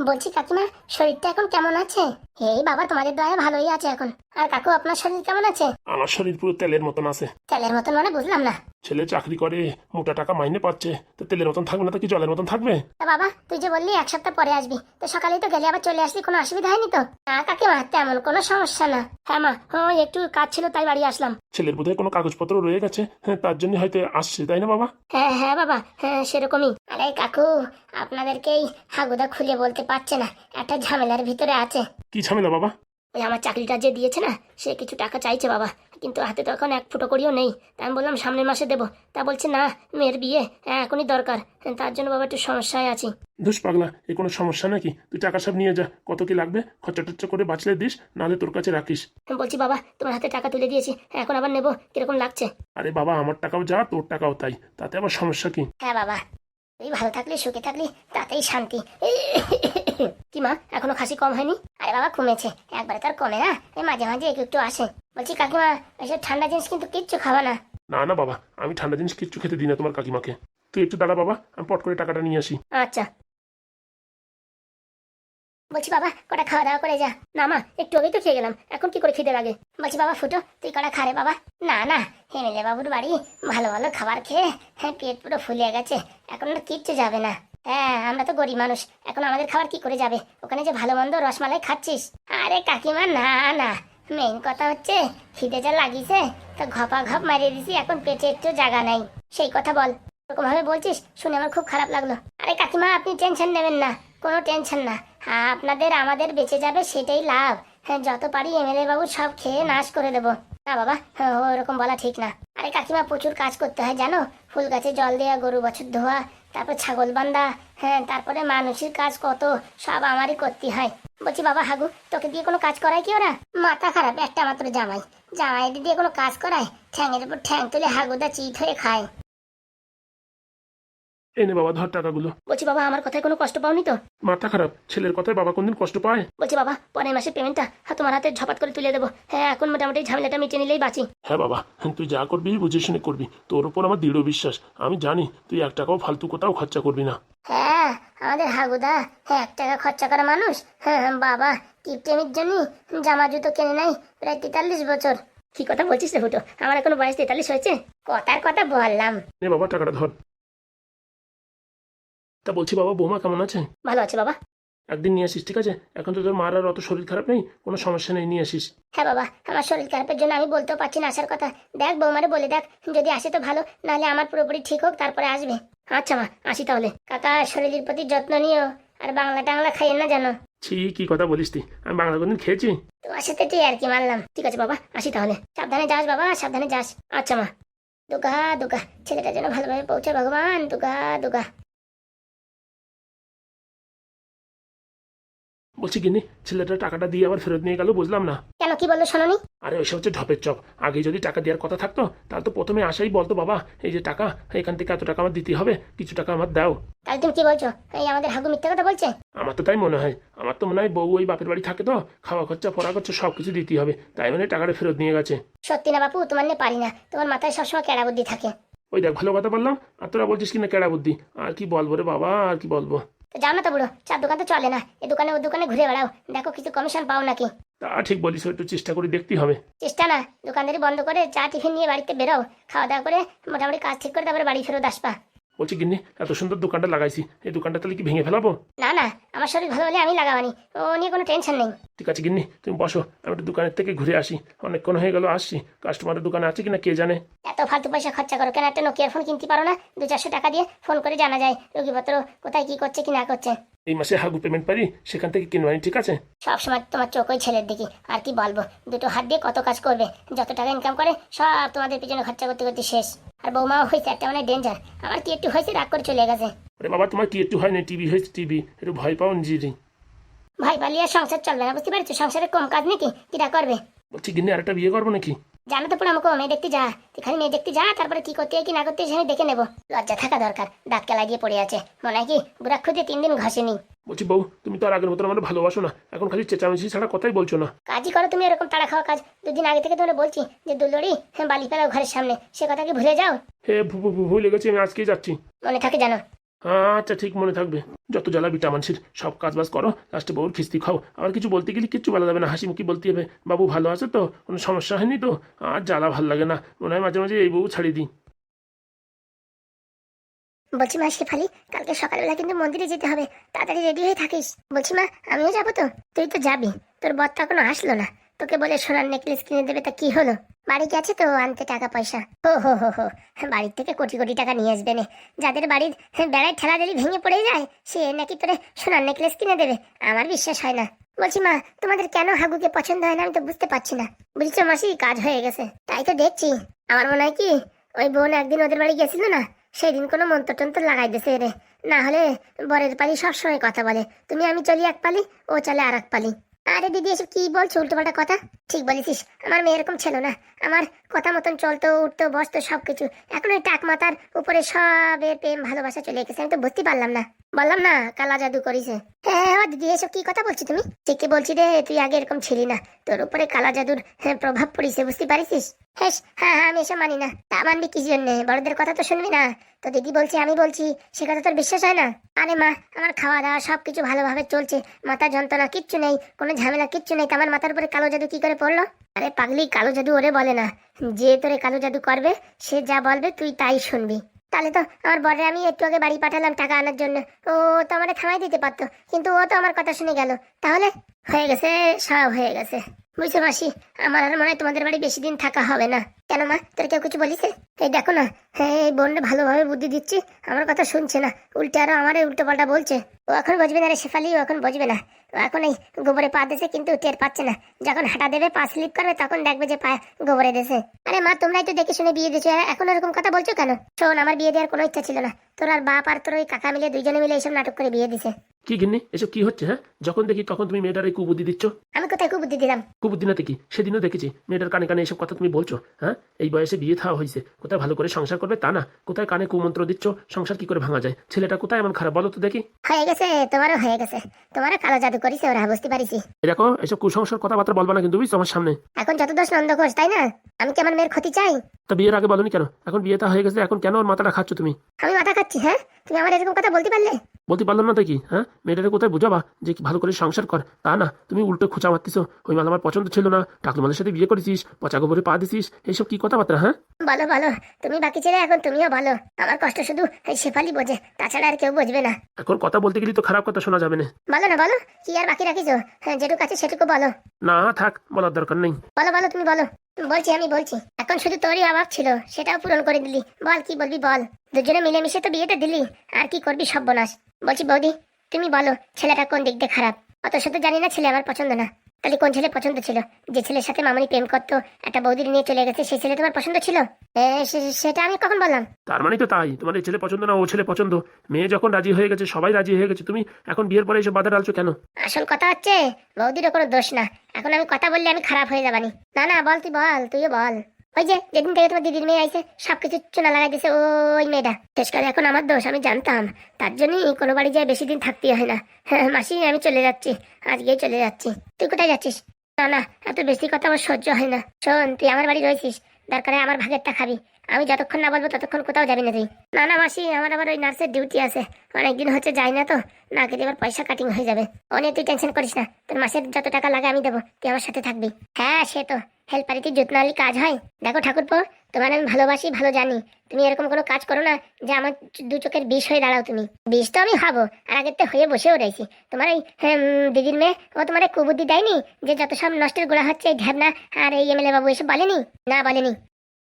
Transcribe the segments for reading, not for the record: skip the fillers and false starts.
বলছি কাকিমা, শরীরটা এখন কেমন আছে? এই বাবা, তোমাদের দয়ায় ভালোই আছে এখন। আর কাকু, আপনার শরীর কেমন আছে? আমার শরীর পুরো তেলের মতন আছে। তেলের মতন মানে বুঝলাম না। ছেলে চাকরি করে, মোটা টাকা মাইনে পাচ্ছে, তো তেলের মতন থাকবে না তো কি জলের মতন থাকবে? তা বাবা, তুই যে বললি 1 সপ্তাহ পরে আসবি, তো সকালেই তো গেলি, আবার চলে আসলি, কোনো অসুবিধা হয়নি তো? না কাকিমা, তেমন কোনো সমস্যা না। হ্যাঁ মা, একটু কাজ ছিল তাই বাড়ি আসলাম। ছেলের বোধহয় কোনো কাগজপত্র রয়ে গেছে, হ্যাঁ, তার জন্য হয়তো আসছে, তাই না বাবা? হ্যাঁ হ্যাঁ বাবা, হ্যাঁ সেরকমই। আরে কাকু, আপনাদেরকেই হাগুদা খুলে বলতে পারছে না, একটা ঝামেলার ভিতরে আছে। কি ঝামেলা বাবা? ওই আমার চাকরিটা যে দিয়েছে না, সে কিছু টাকা চাইছে বাবা, কিন্তু হাতে তো এখন 1 ফুটো করিও নেই। তা আমি বললাম সামনের মাসে দেবো, তা বলছে না, মেয়ের বিয়ে এখনই দরকার। তার জন্য বাবা একটু সমস্যায় আছি। ধুস পাগলা, এ কোনো সমস্যা নাকি? তুই টাকা সব নিয়ে যা, কত কি লাগবে খরচা টরচা করে বাঁচলে দিস, নাহলে তোর কাছে রাখিস। বলছি বাবা, তোমার হাতে টাকা তুলে দিয়েছি, এখন আবার নেবো, কিরকম লাগছে? আরে বাবা, আমার টাকাও যা, তোর টাকাও তাই, তাতে আবার সমস্যা কি? হ্যাঁ বাবা, তুই ভালো থাকলি, সুখে থাকলি, তাতেই শান্তি। কি মা, এখনো খাসি কম হয়নি? আরে বাবা, কমেছে, একবারে তার কমে না, এই মাঝে মাঝে একটু একটু আসে। বলছি কাকিমা, এসব ঠান্ডা জিনিস কিন্তু কিচ্ছু খাওয়া না। না না বাবা, আমি ঠান্ডা জিনিস কিচ্ছু খেতে দিই না তোমার কাকিমাকে। তুই একটু দাঁড়া বাবা, আমি পট করে টাকাটা নিয়ে আসি। আচ্ছা। বলছি বাবা, কটা খাওয়া দাওয়া করে যা। না মা, একটু আগেই তো খেয়ে গেলাম, এখন কি করে খিদে লাগে? বলছি বাবা ফুটো, তুই কটা খা রে বাবা। না না, হেমেলে বাবুর বাড়ি ভালো ভালো খাবার খেয়ে পেট পুরো ফুলিয়ে গেছে, এখন আর কিচ্ছু যাবে না। হ্যাঁ, আমরা তো গরিব মানুষ, এখন আমাদের খাবার কি করে যাবে? ওখানে যে ভালো মন্দ রসমালাই খাচ্ছিস। আরে কাকিমা, না না, মেইন কথা হচ্ছে খিদে যা লাগিছে, তো ঘপা ঘপ মারিয়ে দিছি, এখন পেটে একটু জায়গা নাই। সেই কথা বল, এরকম ভাবে বলছিস, শুনে আমার খুব খারাপ লাগলো। আরে কাকিমা, আপনি টেনশন নেবেন না, কোনো টেনশন না। হ্যাঁ, আপনাদের আমাদের বেঁচে যাবে, সেটাই লাভ। হ্যাঁ, যত পারি এমএলএ বাবু সব খেয়ে নাশ করে দেবো। না বাবা, হ্যাঁ ওরকম বলা ঠিক না। আরে কাকিমা, প্রচুর কাজ করতে হয় জানো, ফুল গাছে জল দেওয়া, গরু বছর ধোয়া, তারপর ছাগল বান্ধা, হ্যাঁ তারপরে মানুষের কাজ কত, সব আমারই করতে হয়। বলছি বাবা হাগু, তোকে দিয়ে কোনো কাজ করায় কি ওরা? মাথা খারাপ, একটা মাত্র জামাই, জামাই দিয়ে কোনো কাজ করায়? ঠ্যাংয়ের উপর ঠ্যাং তুলে হাগুদা চিত হয়ে খায়। এনে বাবা ধর টাকাগুলো। বলছি বাবা, আমার কথায় কোনো কষ্ট পাওনি তো? মাথা খারাপ, ছেলের কথায় বাবা কোনদিন কষ্ট পায়? বলছি বাবা, পরের মাসের পেমেন্টটা তোমার হাতে ঝপাত করে তুলে দেবো। হ্যাঁ, এখন মোটামুটি ঝামেলাটা মিটিয়ে নিলেই বাঁচি। হ্যাঁ বাবা, তুই যা করবি বুঝে শুনে করবি, তোর উপর আমার দৃঢ় বিশ্বাস। আমি জানি তুই 1 টাকাও ফালতু কোথাও খরচা করবি না। হ্যাঁ, আমাদের হাগুদা 1 টাকা খরচা করা মানুষ। হ্যাঁ বাবা, কিপটেমির জন্য জামা জুতো কেনে নাই প্রায় 43 বছর। কি কথা বলছিস রে ফুটো, আমার এখনো বয়স 43 হয়েছে? কথার কথা বললাম। নে বাবা টাকাটা ধর। তা বলছি বাবা, বৌমা কেমন আছে? ভালো আছে বাবা। একদিন নিয়ে আসিস, ঠিক আছে? এখন তো তোর মার আর অত শরীর খারাপ নেই, কোনো সমস্যা নেই, নিয়ে আসিস। হ্যাঁ বাবা, আমার শরীর খারাপের জন্য আমি বলতেও পারছি না আসার কথা। দেখ বৌমারে বলে দেখ, যদি আসে তো ভালো, নাহলে আমার পুরোপুরি ঠিক হোক তারপরে আসবে। আচ্ছা মা, আসি তাহলে। কাকা, শরীরের প্রতি যত্ন নিও, আর বাংলা টাংলা খাইয়েন না জানো। ছি, কি কথা বলিস তুই? আমি বাংলা কোনদিন খেয়েছি? তোমার সাথে তুই আর কি মারলাম। ঠিক আছে বাবা, আসি তাহলে। সাবধানে যাস বাবা, সাবধানে যাস। আচ্ছা মা। দুগা দুগা, ছেলেটা যেন ভালোভাবে পৌঁছে ভগবান, দুগা দুগা। বলছি কিনি, ছেলেটা টাকাটা দিয়ে আবার ফেরত নিয়ে গেল, বুঝলাম না। কেন, কি বললো শোনোনি? আরে ওইসব হচ্ছে ঢপের চপ। আগে যদি টাকা দেওয়ার কথা থাকতো, তাহলে তো প্রথমে আসাই বলতো, বাবা এই যে টাকা, এখান থেকে এত টাকা আমার দিতে হবে, কিছু টাকা আমার দাও। তাহলে তুমি কি বলছো, এই আমাদের হাগু মিথ্যা কথা বলছে? আমার তো তাই মনে হয়। আমার তো মনে হয় বউ ওই বাপের বাড়ি থাকে তো, খাওয়া খরচা পড়া খরচা সব কিছু দিতে হবে, তাই মানে টাকাটা ফেরত নিয়ে গেছে। সত্যি না বাপু, তোমার নিয়ে পারি না, তোমার মাথায় সবসময় কেড়া বুদ্ধি থাকে। ওই দেখ, ভালো কথা বললাম, আর তোরা বলছিস কিনা কেড়া বুদ্ধি। আর কি বলবো রে বাবা, আর কি বলবো। তো যাও না তো বুড়ো, চার দোকান তো চলে না, এ দোকানে ও দোকানে ঘুরে বেড়াও, দেখো কিছু কমিশন পাও নাকি। তা ঠিক বলিস, একটু চেষ্টা করে দেখতেই হবে। চেষ্টা না, দোকানদারি বন্ধ করে চা টিফিন নিয়ে বাড়িতে বেরো, খাওয়া দাওয়া করে মোটামুটি কাজ ঠিক করে তারপরে বাড়ি ফেরত আসবা। বলছি গিন্নি, এত সুন্দর দোকানটা লাগাইছি, এই দোকানটা তাহলে কি ভেঙে ফেলাবো? না না, আমার শরীর ভালো হলে আমি লাগাবানি, ও নিয়ে কোনো টেনশন নেই। ঠিক আছে গিন্নি, তুমি বসো, আমি একটু দোকানের থেকে ঘুরে আসি, অনেকক্ষণ হয়ে গেল আসছি, কাস্টমারের দোকানে আছে কিনা কে জানে। এত ফালতু পয়সা খরচা করো কেন? একটা নোকিয়ার ফোন কিনতে পারো না? 200-400 টাকা দিয়ে ফোন করে জানা যায় রোগীপত্র কোথায় কি করছে কি না করছে। এই মাসে হাগু পেমেন্ট পারি, সেখান থেকে কিনবানি, ঠিক আছে? সবসময় তোমার চোখ ওই ছেলের দিকে, আর কি বলবো, দুটো হাত দিয়ে কত কাজ করবে, যত টাকা ইনকাম করে সব তোমাদের পিছনে খরচা করতে করতে শেষ। আর বৌমাও হয়েছে একটা মানে ডেঞ্জার, আমার কি একটু হয়েছে রাগ করে চলে গেছে। আরে বাবা, তোমার কি একটু হয় না? টিভি হয়েছে, টিভি একটু ভয় পাও নিজেরই। ভাই পালিয়ে আর সংসার চলবে না, বুঝতে পারছো? সংসারে কম কাজ নাকি, কিটা করবে? বলছি গিন্নি, আরেকটা বিয়ে করবো নাকি? জানো তো পুরো আমাকে মেয়ে দেখতে যা, তুই খালি মেয়ে দেখতে যা, তারপরে কি করতে হয় কি না করতে হয় সেটা দেখে নেবো। লজ্জা থাকা দরকার, দাঁত কেলা দিয়ে পড়ে আছে, মনে হয় কি বুড়া খুঁজে 3 দিন ঘষেনি। বলছি বউ, তুমি তো আর আগের মতন আমার ভালোবাসো না, এখন খালি চেঁচামেচি ছাড়া কথাই বলছো না। কাজই করো তুমি, এরকম তাড়া খাওয়া কাজ। 2 দিন আগে থেকে তোমরা বলছি যে দুলড়ি বালি ফেলাও ঘরের সামনে, সে কথা কি ভুলে যাও? হে ভুলে গেছি, আমি আজকেই যাচ্ছি। মনে থাকে জানো? আচ্ছা ঠিক মনে থাকবে। যত জ্বালা বিটা মানসির, সব কাজ বাজ করো, লাস্টে বউর খিস্তি খাও, আবার কিছু বলতে গেলে কিচ্ছু বলা যাবে না, হাসি মুখি বলতে হবে বাবু ভালো আছে তো, কোনো সমস্যা হয়নি তো। আর জ্বালা ভাল লাগে না, মনে হয় মাঝে মাঝে এই বউ ছাড়িয়ে দিই। বলছি মা শেফালি, কালকে সকালবেলা কিন্তু মন্দিরে যেতে হবে, তাড়াতাড়ি রেডি হয়ে থাকিস। বলছি মা আমিও যাবো তো? তুই তো যাবি, তোর বর তো এখনো আসলো না, তোকে বলে সোনার নেকলেস কিনে দেবে, তা কি হলো? বাড়ি গেছে তো আনতে টাকা পয়সা। হো হো হো হো, বাড়ির থেকে কোটি কোটি টাকা নিয়ে আসবে নে। যাদের বাড়ির বেড়ায় ঠেলা দিলি ভেঙে পড়ে যায়, সে নাকি তোরে সোনার নেকলেস কিনে দেবে? আমার বিশ্বাস হয় না। বলছি মা, তোমাদের কেন হাগুকে পছন্দ হয় না আমি তো বুঝতে পারছি না। বুঝছো মাসি, কাজ হয়ে গেছে তাই তো দেখছি। আমার মনে হয় কি, ওই বোন একদিন ওদের বাড়ি গেছিল না, সেদিন কোনো মন্ত্র টন্ত্র লাগাই দিছে রে। না হলে বরের পালি সবসময় কথা বলে, তুমি আমি চলি এক পালি, ও চলে আর এক পালি। আরে দিদি এসব কি বলছো উল্টোপাল্টা কথা? ঠিক বলেছিস, আমার মেয়ে এরকম ছিল না, আমার কথা মতন চলতো উঠতো বসতো সবকিছু। এখন ওই টাক মাথার উপরে সবের প্রেম ভালোবাসা চলে গেছে, আমি তো বুঝতে পারলাম না। বললাম না কালা জাদু করিছে। হ্যাঁ হ্যাঁ দিদি, এসব কি কথা বলছি তুমি? ঠিকই বলছি রে, তুই আগে এরকম ছিলি না, তোর উপরে কালা জাদুর প্রভাব পড়িছে, বুঝতে পারিস? হ্যাঁ হ্যাঁ হ্যাঁ, আমি এসব মানি না। তা মানবি কি জন্যে? বড়দের কথা তো শুনবি না? তো দিদি বলছি আমি বলছি, সে কথা তোর বিশ্বাস হয় না? আরে মা, আমার খাওয়া দাওয়া সবকিছু ভালোভাবে চলছে, মাথা যন্ত্রণা কিচ্ছু নেই, কোনো ঝামেলা কিচ্ছু নেই, তো আমার মাথার উপরে কালো জাদু কি করে পড়লো? আরে পাগলি, কালো জাদু ওরে বলে না, যে তোরে কালো জাদু করবে সে যা বলবে তুই তাই শুনবি। তাহলে তো আমার বরে আমি একটু আগে বাড়ি পাঠালাম টাকা আনার জন্য, ও তো আমারে থামাই দিতে পারতো, কিন্তু ও তো আমার কথা শুনে গেল। তাহলে হয়ে গেছে, সব হয়ে গেছে। বুঝছো মাসি, আমার আর মনে হয় তোমাদের বাড়ি বেশি দিন থাকা হবে না। কেন মা, তোর কেউ কিছু বলিছে? এই দেখো না, হ্যাঁ এই বোনটা ভালোভাবে বুদ্ধি দিচ্ছি, আমার কথা শুনছে না, উল্টে আরো আমারে উল্টো পাল্টা বলছে। ও এখন বুঝবে না রে শেফালি, ও এখন বুঝবে না। ও এখন এই গোবরে পা দিয়েছে কিন্তু টের পাচ্ছে না, যখন হাঁটা দেবে পা স্লিপ করবে তখন দেখবে যে পা গোবরে দিয়েছে। আরে মা, তোমরাই তো দেখে শুনে বিয়ে দিয়েছো, এখন এরকম কথা বলছো কেন? শোন, আমার বিয়ে দেওয়ার কোনো ইচ্ছা ছিল না, তোর আর বাপ আর তোর ওই কাকা মিলে দুইজনে মিলে এইসব নাটক করে বিয়ে দিছে। কি গিন্নি, এসব কি হচ্ছে? হ্যাঁ, যখন দেখি তখন তুমি মেয়েটার এই কুবুদ্ধি দিচ্ছ। আমি কোথায় কুবুদ্ধি দিলাম? কুবুদ্ধি না কি, সেদিনও দেখেছি মেয়েটার কানে কানে এসব কথা তুমি বলছো। হ্যাঁ, এই বয়সে বিয়ে থাওয়া হয়েছে, কোথায় ভালো করে সংসার করবে তা না, কোথায় কানে কুমন্ত্র দিচ্ছ, সংসার কি করে ভাঙা যায়? ছেলেটা কোথায় এমন খারাপ বলো তো দেখি। হয়ে গেছে, তোমারও হয়ে গেছে, তোমারও কালো জাদু করিছে ওরা, বুঝতে পারিছি। এই দেখো, এসব কুসংস্কার কথাবার্তা বলবা না কিন্তু, বুঝছো, আমার সামনে। এখন যত দোষ নন্দ ঘোষ, তাই না? আমি কি আমার মেয়ের ক্ষতি চাই? তা বিয়ের আগে বলনি কেন? এখন বিয়েটা হয়ে গেছে, এখন কেন ওর মাথাটা খাচ্ছ তুমি? আমি মাথা খাচ্ছি? হ্যাঁ, তুমি আমার এরকম কথা বলতে পারলে? বলতে পারলাম না তো কি? হ্যাঁ, মেয়েটাকে কোথায় বুঝাবা যে কি ভালো করে সংসার কর, তা না তুমি উল্টো খোঁচা মারতিছো, ওই মাল আমার পছন্দ ছিল না, টাকলু মালের সাথে বিয়ে করেছিস, পচা গোবরে পা দিছিস, এইসব কি কথাবার্তা? হ্যাঁ, বলো বলো, তুমি বাকি ছেলে, এখন তুমিও বলো। আমার কষ্ট শুধু এই শেফালি বোঝে, তাছাড়া আর কেউ বুঝবে না। এখন কথা বলতে গেলে তো খারাপ কথা শোনা যাবে না। বলো না, বলো, কি আর বাকি রাখিছো? হ্যাঁ, যেটুকু আছে সেটুকু বলো। না থাক, বলার দরকার নেই। বলো বলো, তুমি বলো। বলছি, আমি বলছি, এখন শুধু তোরই অভাব ছিল, সেটাও পূরণ করে দিলি, বল কি বলবি বল। দুজনে মিলেমিশে তো বিয়েটা দিলি, আর কি করবি সর্বনাশ। বলছি বৌদি, তুমি বলো, ছেলেটা কোন দিক দিয়ে খারাপ? অত সাথে জানি না, ছেলে আমার পছন্দ না। তাহলে কোন ছেলে পছন্দ ছিল? যে ছেলের সাথে মামনি প্রেম করতো, একটা বৌদির নিয়ে চলে গেছে, সেই ছেলে তোমার পছন্দ ছিল? সেটা আমি কখন বললাম? তার মানে তো তাই, তোমার এই ছেলে পছন্দ না ও ছেলে পছন্দ? মেয়ে যখন রাজি হয়ে গেছে, সবাই রাজি হয়ে গেছে, তুমি এখন বিয়ের পরে এসে বাধা ডালছো কেন? আসল কথা হচ্ছে, বৌদিরও কোনো দোষ না, এখন আমি কথা বললে আমি খারাপ হয়ে যাবানি। না না, বল, তুই বল, তুইও বল। ওই যে যেদিন থেকে তোমার দিদির মেয়ে আইছে, সবকিছু চুনা লাগাই দিছে ওই মেয়েটা। শেষকালে এখন আমার দোষ, আমি জানতাম, তার জন্যই কোনো বাড়ি যায় বেশি দিন থাকতে হয় না। হ্যাঁ মাসি, আমি চলে যাচ্ছি, আজকেই চলে যাচ্ছি। তুই কোথায় যাচ্ছিস? না না, এত বেশি কথা আমার সহ্য হয় না। শোন, তুই আমার বাড়ি রয়েছিস, দরকারে আমার ভাগেরটা খাবি, আমি যতক্ষণ না বলবো ততক্ষণ কোথাও যাবি না তুই। না না মাসি, আমার আবার ওই নার্সের ডিউটি আছে, অনেকদিন হচ্ছে যাই না তো, না গেলে আবার পয়সা কাটিং হয়ে যাবে। ও নিয়ে তুই টেনশন করিস না, তোর মাসের যত টাকা লাগে আমি দেবো, তুই আমার সাথে থাকবি। হ্যাঁ সে তো হেল্পারিতে যত্ন আলি কাজ হয়। দেখো ঠাকুরপো, তোমার আমি ভালোবাসি, ভালো জানি, তুমি এরকম কোনো কাজ করো না যে আমার দু চোখের বিষ হয়ে দাঁড়াও তুমি। বিষ তো আমি খাবো, আর আগের তো হয়ে বসেও রয়েছি। তোমার এই দিদির মেয়ে, ও তোমার কুবুদ্ধি দেয়নি যে যত সব নষ্টের গোড়া হচ্ছে এই ঢ্যাবনা আর এই এমএলএ বাবু, এসব বলেনি? না বলেনি।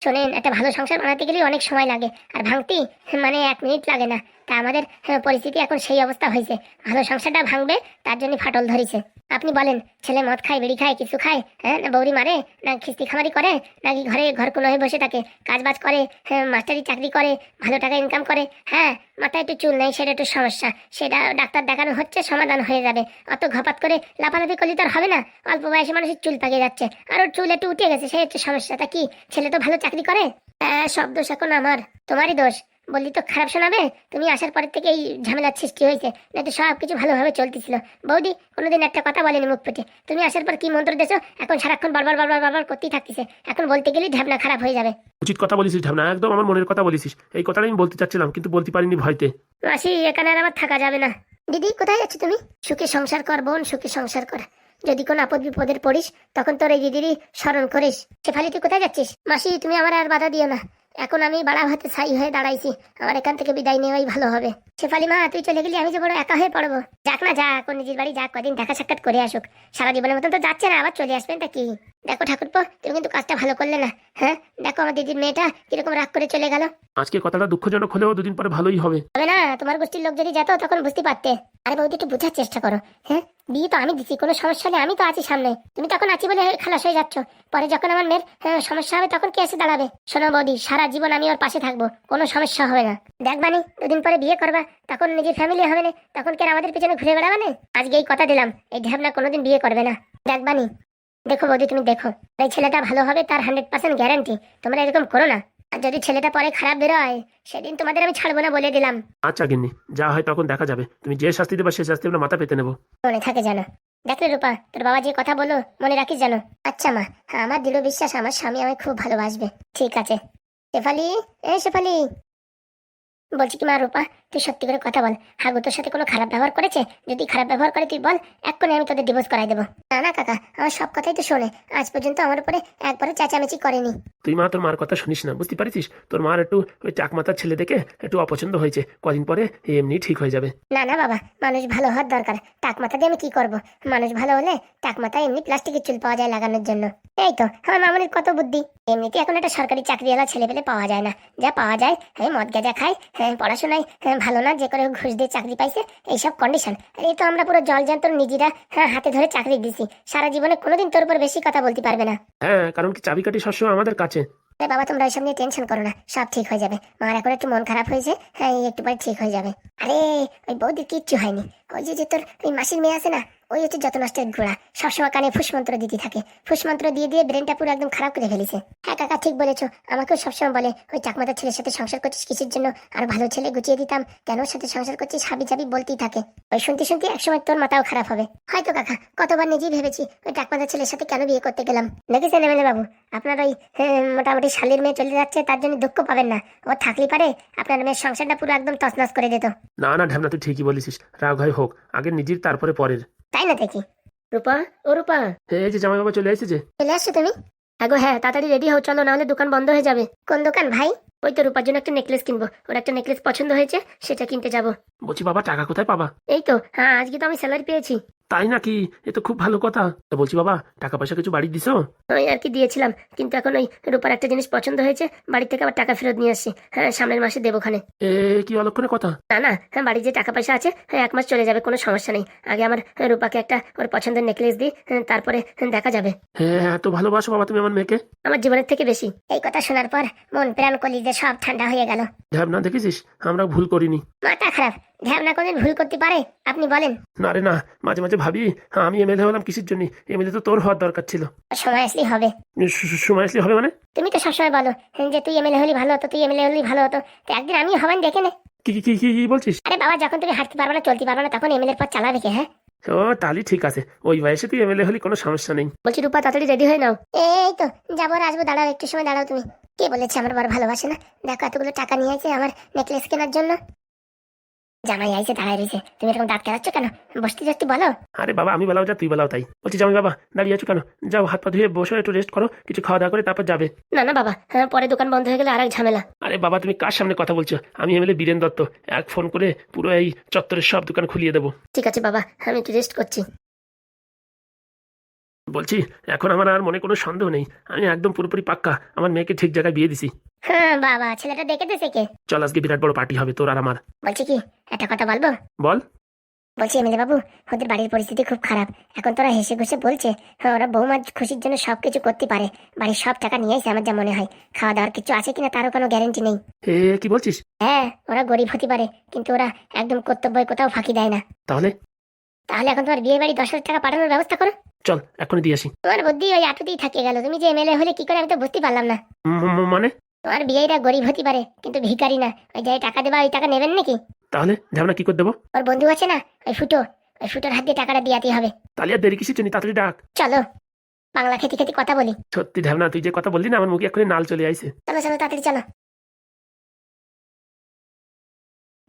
শোনেন, একটা ভালো সংসার বানাতে গেলে অনেক সময় লাগে, আর ভাঙতি মানে 1 মিনিট লাগে না। তা আমাদের পরিস্থিতি এখন সেই অবস্থা হয়েছে, ভালো সংসারটা ভাঙবে তার জন্য ফাটল ধরেছে। আপনি বলেন, ছেলে মদ খায়, বিড়ি খায়, কিছু খায়, হ্যাঁ, না বৌরি মারে, না খিস্তি খামারি করে, নাকি ঘর কোনো হয়ে বসে থাকে, কাজ বাজ করে, হ্যাঁ মাস্টারি চাকরি করে, ভালো টাকা ইনকাম করে। হ্যাঁ, মাথায় একটু চুল নেই, সেটা একটু সমস্যা, সেটা ডাক্তার দেখানো হচ্ছে, সমাধান হয়ে যাবে। অত ঘপাত করে লাফালাফি করলে তো আর হবে না, অল্প বয়সে মানুষের চুল পাকিয়ে যাচ্ছে, আর ওর চুল একটু উঠে গেছে, সেই হচ্ছে সমস্যা। তা কি ছেলে তো ভালো চাকরি করে? হ্যাঁ, সব দোষ এখন আমার, তোমারই দোষ। বললি তো খারাপ শোনাবে। তুমি আসার পরের থেকে এই ঝামেলার সৃষ্টি হয়েছে, না তো সব কিছু ভালোভাবে চলতেছিল। বৌদি কোনোদিন একটা কথা বলেনি মুখ ফুটে, তুমি আসার পর কি মন্ত্র দেছো, এখন সারাক্ষণ বারবার বারবার বারবার করতেই থাকতেছে। এখন বলতে গেলেই ঢাবনা খারাপ হয়ে যাবে। উচিত কথা বলেছিস ঢাবনা, একদম আমার মনের কথা বলেছিস। এই কথাটা আমি বলতে চাচ্ছিলাম কিন্তু বলতে পারিনি ভয়তে। মাসি এখানে আর আমার থাকা যাবে না। দিদি কোথায় যাচ্ছ তুমি? সুখে সংসার কর বোন, সুখে সংসার কর। যদি কোনো আপদ বিপদের পড়িস তখন তোর এই দিদিরই স্মরণ করিস। শেফালি তুই কোথায় যাচ্ছিস? মাসি তুমি আমার আর বাধা দিও না, এখন আমি বাড়া হাতে ছাই হয়ে দাঁড়াইছি, আমার এখান থেকে বিদায় নেওয়াই ভালো হবে। শেফালি মা তুই চলে গেলি আমি যে বড় একা হয়ে পড়বো। যাক না যাক, ওর নিজের বাড়ি যাক, কদিন দেখা সাক্ষাৎ করে আসুক। সারা জীবনের মতন তো যাচ্ছে না, আবার চলে আসবেন তা কি। দেখো ঠাকুরপো তুমি কিন্তু কাজটা ভালো করলে না। হ্যাঁ দেখো আমার দিদির মেয়েটা কিরকম রাগ করে চলে গেল। আজকে কথাটা দুঃখজনক হলেও দুদিন পরে ভালোই হবে। হবে না, তোমার গোষ্ঠীর লোক যদি যেত তখন বুঝতে পারতে। আরে বৌদি একটু বোঝার চেষ্টা করো। হ্যাঁ বিয়ে তো আমি দিচ্ছি, কোনো সমস্যা নেই, আমি তো আছি সামনে। তুমি তখন আছি বলে খালাস হয়ে যাচ্ছ, পরে যখন আমার মেয়ের সমস্যা হবে তখন কে এসে দাঁড়াবে? শোনো বৌদি, সারা জীবন আমি ওর পাশে থাকবো, কোনো সমস্যা হবে না। দেখবানি দুদিন পরে বিয়ে করবা, তখন নিজের ফ্যামিলি হবে না, তখন কি আর আমাদের পিছনে ঘুরে বেড়াবে না? আজকে এই কথা দিলাম, এই ঢ্যাবনা কোনোদিন বিয়ে করবে না। দেখবানি। দেখো বৌদি তুমি দেখো, এই ছেলেটা ভালো হবে তার 100% গ্যারান্টি। তোমরা এরকম করো না, আর যদি ছেলেটা পরে খারাপ বেরোয় সেদিন তোমাদের আমি ছাড়বো না বলে দিলাম। আচ্ছা গিন্নি, যা হয় তখন দেখা যাবে। তুমি যে শাস্তি দেবা সে শাস্তি আমরা মাথা পেতে নেবো। মনে থাকে জানো। দেখলে রূপা, তোর বাবা যে কথা বলো মনে রাখিস জানো। আচ্ছা মা, আমার দৃঢ় বিশ্বাস আমার স্বামী আমায় খুব ভালোবাসবে। ঠিক আছে। শেফালি, শেফালি বলছি কি মা রূপা, তুই সত্যি করে কথা বল, হাগু তোর সাথে কোনো খারাপ ব্যবহার করেছে? যদি খারাপ ব্যবহার করে তুই বল, এক্ষুনি আমি তোদের ডিভোর্স করাই দেবো। না না কাকা, আমার সব কথাই তো শোনে, আজ পর্যন্ত আমার উপরে একবারও চেঁচামেচি করেনি। তুই মা তোর মার কথা শুনিস না, বুঝতে পারিস? তোর মার একটু ওই চাকমাতার ছেলে দেখে একটু অপছন্দ হয়েছে, কদিন পরে এমনি ঠিক হয়ে যাবে। না না বাবা, মানুষ ভালো হওয়ার দরকার, টাক মাথা দিয়ে আমি কি করব? মানুষ ভালো হলে টাক মাথায় এমনি প্লাস্টিকের চুল পাওয়া যায় লাগানোর জন্য। এই তো আমার মামনির কত বুদ্ধি। এমনিতে এখন একটা সরকারি চাকরিওয়ালা ছেলে পেলে পাওয়া যায় না, যা পাওয়া যায় মদ গাঁজা খায়, পড়াশোনায় ভালো না, যে করে ঘুষ দিয়ে চাকরি পাইছে, এইসব কন্ডিশন। এই তো আমরা পুরো জল যন্ত্র নিজেরা হাতে ধরে চাকরি দিছি, সারা জীবনে কোনোদিন তোর উপর বেশি কথা বলতে পারবে না। হ্যাঁ, কারণ কি চাবিকাঠি সবসময় আমাদের কাছে। আরে বাবা তোমরা ওইসব নিয়ে টেনশন করো না, সব ঠিক হয়ে যাবে। মার এখন একটু মন খারাপ হয়েছে, এই একটু পরে ঠিক হয়ে যাবে। আরে ওই বৌদির কিচ্ছু হয়নি, ওই যে তোর ওই মাসির মেয়ে আছে না, ওই হচ্ছে যত নষ্টের ঘোড়া, সবসময় কানে ফুসমন্ত্র দিতে থাকে, ফুসমন্ত্র দিয়ে দিয়ে ব্রেনটা পুরো একদম খারাপ করে ফেলেছে। হ্যাঁ কাকা ঠিক বলেছো, আমাকেও সবসময় বলে ওই চাকমাতার ছেলের সাথে সংসার করছিস কিসের জন্য, আর ভালো ছেলে গুছিয়ে দিতাম, কেন ওর সাথে সংসার করছিস হাবি জাবি বলতেই থাকে। ওই শুনতে শুনতে একসময় তোর মাথাও খারাপ হবে হয়তো কাকা। কতবার নিজেই ভেবেছি ওই চাকমাতার ছেলের সাথে কেন বিয়ে করতে গেলাম। দেখেছেন এমএলএ বাবু, আপনার ওই মোটামুটি শালির মেয়ে চলে যাচ্ছে, তার জন্য দুঃখ পাবেন না। ও থাকলে পারে আপনার মেয়ের সংসারটা পুরো একদম তছনছ করে দিত। না না ঢ্যাবনা, তুই ঠিকই বলেছিস, রাগ হয় হোক, আগে নিজের তারপরে পরের। তাই না দেখি। রূপা, ও রূপা, এই যে জামাই বাবা চলে এসেছে। চলে আসছো তুমি? হ্যাঁ হ্যাঁ, তাড়াতাড়ি রেডি হও, চলো, নাহলে দোকান বন্ধ হয়ে যাবে। কোন দোকান ভাই? ওই তো রূপার জন্য একটা নেকলেস কিনবো, ওর একটা নেকলেস পছন্দ হয়েছে, সেটা কিনতে যাবো। বলছি বাবা, টাকা কোথায় পাবা? এই তো হ্যাঁ, আজকে তো আমি স্যালারি পেয়েছি। তাই নাকি? এ তো খুব ভালো কথা। তো বলছি বাবা, টাকা পয়সা কিছু বাড়ি দিছো? ওই আর কি দিয়েছিলাম, কিন্তু এখন ওই রূপার একটা জিনিস পছন্দ হয়েছে, বাড়ি থেকে আবার টাকা ফেরত নিয়ে আসছি। হ্যাঁ সামনের মাসে দেবো খানে। এ কি অলক্ষণে কথা! না না, হ্যাঁ বাড়ির যে টাকা পয়সা আছে 1 মাস চলে যাবে, কোনো সমস্যা নেই। আগে আমার রূপাকে একটা ওর পছন্দের নেকলেস দিই, তারপরে দেখা যাবে। হ্যাঁ, এত ভালোবাসো বাবা তুমি আমার মেয়েকে? আমার জীবনের থেকে বেশি। এই কথা শোনার পর মন প্রাণ কলিজা সব ঠান্ডা হয়ে গেল। ঢ্যাবনা দেখেছিস, আমরা ভুল করিনি। মাথা খারাপ, ঢ্যাবনা কোনদিন ভুল করতে পারে? আপনি বলেন। না রে না, মাঝে মাঝে ভাবি আমি এমএলএ হলাম কিসের জন্য? এমএলএ তো তোর হওয়ার দরকার ছিল। সময় আসলেই হবে। সময় আসলে হবে মানে? তুমি তো সবসময় বলো যে তুই এমএলএ হলি ভালো হতো, তুই এমএলএ হলি ভালো হতো, তো একদিন আমি হবেন দেখে নে। কি কি কি কি বলছিস? আরে বাবা, যখন তুমি হাঁটতে পারবে না চলতে পারবে না তখন এমএলএর পর চালাবে কে? হ্যাঁ ও তাহলে ঠিক আছে, ওই বয়সে তুই এমএলএ হলি কোনো সমস্যা নেই। বলছি রূপা তাড়াতাড়ি রেডি হয়ে নাও। এই তো যাবো আর আসবো, দাঁড়াও একটু সময় দাঁড়াও। তুমি কে বলেছে আমার বড় ভালোবাসে না? দেখো এতগুলো টাকা নিয়ে আছে আমার নেকলেস কেনার জন্য। জামাই আইছে দাঁড়ায় রয়েছে, তুমি এরকম দাঁত কেলাচ্ছ কেন? বসতে যাচ্ছি বলো। আরে বাবা, আমি বলাও যা তুই বলাও তাই। বলছি জামাই বাবা, দাঁড়িয়ে আছো কেন? যাও হাত পা ধুয়ে বসো, একটু রেস্ট করো, কিছু খাওয়া দাওয়া করে তারপর যাবে। না না বাবা, হ্যাঁ পরে দোকান বন্ধ হয়ে গেলে আর এক ঝামেলা। আরে বাবা, তুমি কার সামনে কথা বলছো? আমি এমএলএ বীরেন দত্ত, এক ফোন করে পুরো এই চত্বরের সব দোকান খুলিয়ে দেবো। ঠিক আছে বাবা, আমি একটু রেস্ট করছি। বলছি এখন আমার আর মনে কোনো সন্দেহ নেই, আমি একদম পুরোপুরি পাক্কা আমার মেয়েকে ঠিক জায়গায় বিয়ে দিছি। হ্যাঁ বাবা, ছেলেটা দেখে দিয়েছে কে? চল আজকে বিরাট বড় পার্টি হবে তোর আর আমার। বলছি কি একটা কথা বলবো? বল। বলছি এমএলএ বাবু, ওদের বাড়ির পরিস্থিতি খুব খারাপ। এখন তোরা হেসে ঘুষে বলছে ওরা বৌমার খুশির জন্য সবকিছু করতে পারে, বাড়ির সব টাকা নিয়ে এসে আমার যা মনে হয়। খাওয়া দাওয়ার কিছু আছে কিনা তারও কোনো গ্যারেন্টি নেই। এ কি বলছিস? হ্যাঁ ওরা গরিব হতে পারে, কিন্তু ওরা একদম কর্তব্য কোথাও ফাঁকি দেয় না। তাহলে তাহলে এখন তোমার বিয়ে বাড়ি 10,000 টাকা পাঠানোর ব্যবস্থা করো। চল এখনই দিয়ে আসি। তোমার বুদ্ধি ওই আটুতেই থাকে গেল, তুমি যে এমএলএ হলে কি করে আমি তো বুঝতে পারলাম না। মানে তোমার বিয়েটা গরিব হতে পারে কিন্তু ভিখারি না। ওই যে টাকা দেবা ওই টাকা নেবেন নাকি? তাহলে ঝামেলা কি করে দেবো? ওর বন্ধু আছে না, ওই ফুটোর হাত দিয়ে টাকাটা দিয়াতে হবে। তাহলে আর দেরি কিসের জন্য, তাড়াতাড়ি ডাক। চলো বাংলা খেতে খেতে কথা বলি। সত্যি ঝামেলা, তুই যে কথা বললি না আমার মুখে এক্ষুনি নাল চলে আইছে। চলো চলো তাড়াতাড়ি চলো।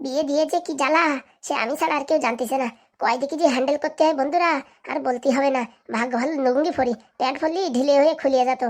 বিয়ে দিয়ে যে কি জ্বালা, সে আমি ছাড়া আর কেউ জানতেছে না। কয় দিকে যে হ্যান্ডেল করতে হয় বন্ধুরা, আর বলতে হবে না। ভাগ্য ভালো লুঙ্গি পরি, প্যান্ট পরলি ঢিলে হয়ে খুলিয়ে যেত।